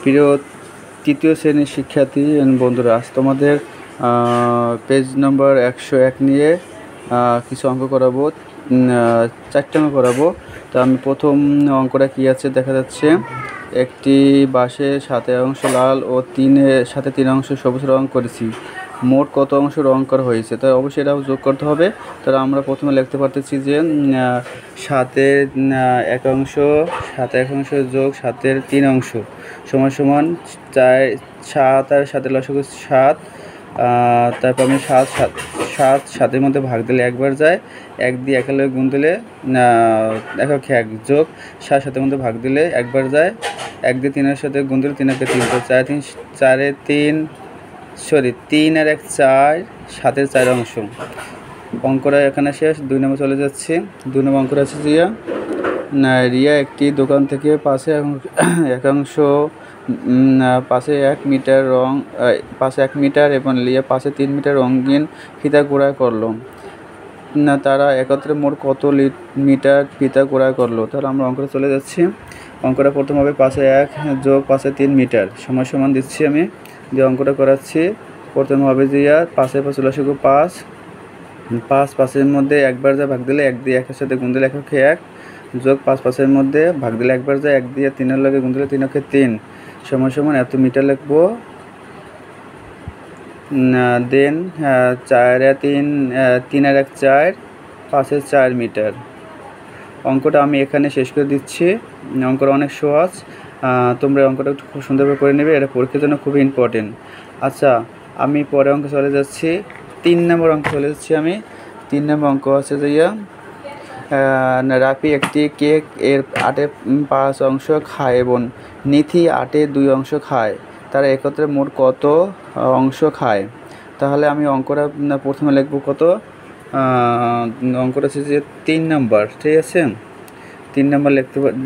প্রিয় তৃতীয় শ্রেণীর শিক্ষার্থী বন্ধুরা, আজ তোমাদের পেজ নম্বর 101 নিয়ে কিছু অঙ্ক করাবো। 4টা অঙ্ক করাবো। তো আমি প্রথম অঙ্কটা কী আছে দেখা যাচ্ছে, একটি বাঁশের 7 অংশ লাল ও 3 অংশ সবুজ রং করেছি, মোট কত অংশ রং করা হয়েছে? তো অবশ্যই এটাও যোগ করতে হবে। তাহলে আমরা প্রথমে লিখতে পারতেছি যে 7-এর 1 অংশ, 7 অংশ যোগ 7-এর 3 অংশ সমান 7 আর 7-এর লসাগু 7। তারপর আমি 7-7-7-এর মধ্যে ভাগ দিলে একবার যায়, 1 দিয়ে একের গুণ দিলে একক 1 যোগ 7-7-এর মধ্যে ভাগ দিলে একবার যায়, 1 দিয়ে 3-এর সাথে গুণ দিলে 3 3। তো 3 আর 1 4, 7-এর 4 অংশ। অঙ্কটা এখানে শেষ। 2 নম্বর চলে যাচ্ছি। 2 নম্বর অঙ্কটা আছে রিয়া একটি দোকান থেকে পাশে একাংশ পাশে 1 মিটার পাশে 1 মিটার এবং লিয়া পাশে 3 মিটার রঙিন ফিতা ক্রয় করলো। তারা একত্রে মোট কত মিটার ফিতা ক্রয় করলো? তাহলে আমরা অঙ্কটা চলে যাচ্ছি। অঙ্কটা প্রথম হবে পাশে 1 যোগ পাশে 3 মিটার সমান দিচ্ছি আমি, যে অঙ্কটা করাচ্ছি। প্রথম হবে যে পাশে লসাগু 5, 5-5-এর মধ্যে একবার যা ভাগ দিলে 1 দিয়ে 1-এর সাথে গুণ দিলে একক 1 যোগ 5-5-এর মধ্যে ভাগ দিলে একবার যায়, 1 দিয়ে 3-এর লগে গুণ দিলে 3 সমান এত মিটার লিখবো। দেন 4 আর 3 আর 1 4, 5-এর 4 মিটার। অঙ্কটা আমি এখানে শেষ করে দিচ্ছি। অঙ্কটা অনেক সহজ, তোমরা অঙ্কটা খুব সুন্দরভাবে করে নেবে, এটা পরীক্ষার জন্য খুবই ইম্পর্টেন্ট। আচ্ছা, আমি পরে অঙ্ক চলে যাচ্ছি। 3 নম্বর অঙ্ক চলে যাচ্ছি আমি। 3 নম্বর অঙ্ক আছে যে রাফি একটি কেক এর 8-এর 5 অংশ খায় এবং নিথি 8-এর 2 অংশ খায়, তারা একত্রে মোট কত অংশ খায়? তাহলে আমি অঙ্কটা প্রথমে লিখবো কত, অঙ্কটা হচ্ছে যে 3 নম্বর, ঠিক আছে? 3 নম্বর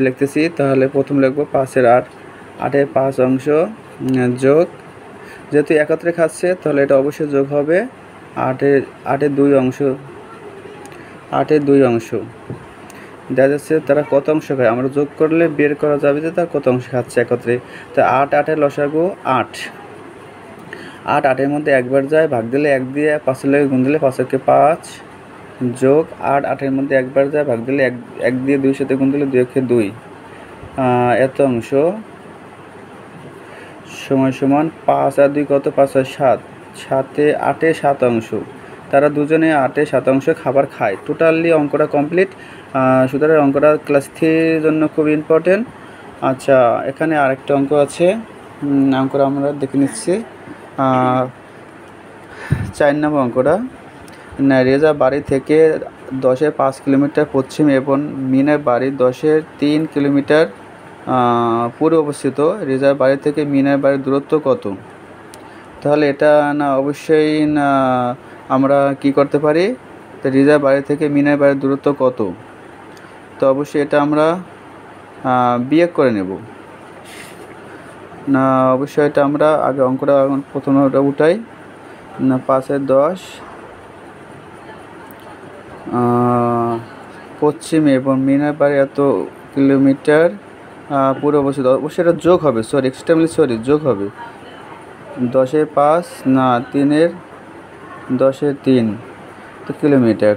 লিখতেছি। তাহলে প্রথম লিখবো 5-এর 8, 8-এর 5 অংশ যোগ, যেহেতু একত্রে খাচ্ছে তাহলে এটা অবশ্যই যোগ হবে 8-এর 2 অংশ। 8-এর 2 অংশ দেখা যাচ্ছে তারা কত অংশ খায়, আমরা যোগ করলে বের করা যাবে যে তার কত অংশ খাচ্ছে একত্রে। তো 8-8-এর লসাগু 8, 8-8-এর মধ্যে একবার যায়, ভাগ দিলে 1 দিয়ে 5-এর লগে গুণ দিলে 5-একে 5 যোগ 8-8-এর মধ্যে একবার যায়, ভাগ দিলে 1 দিয়ে 2-এর সাথে গুণ দিলে 2-একে 2 এত অংশ সমান 5 আর 2 কত, 5 আর 7, 8-এর 7 অংশ। তারা দুজনে 8-এর 7 অংশ খাবার খায়। টোটালি অঙ্কটা কমপ্লিট। সুতরাং অঙ্কটা ক্লাস 3-এর জন্য খুব ইম্পর্টেন্ট। আচ্ছা, এখানে আরেকটা অঙ্ক আছে, অঙ্কটা আমরা দেখে নিচ্ছি। 4 নম্বর অঙ্কটা, রেজা বাড়ি থেকে 10-এর 5 কিলোমিটার পশ্চিম এবং মিনার বাড়ি 10-এর 3 কিলোমিটার পূর্বে অবস্থিত। রেজার বাড়ি থেকে মিনার বাড়ির দূরত্ব কত? তাহলে এটা অবশ্যই আমরা কি করতে পারি, তো রেজার বাড়ি থেকে মিনার বাড়ির দূরত্ব কত? তো অবশ্যই এটা আমরা বিয়োগ করে নেব। অবশ্যই এটা আমরা আগে অঙ্কটা প্রথমে ওটা উঠাই। 5-এর 10 পশ্চিমে এবং মিনার বাড়ি এত কিলোমিটার পুরো অবস্থিত। অবশ্যই এটা যোগ হবে, যোগ হবে 10-এর 5 3-এর 10-এর 3 তো কিলোমিটার।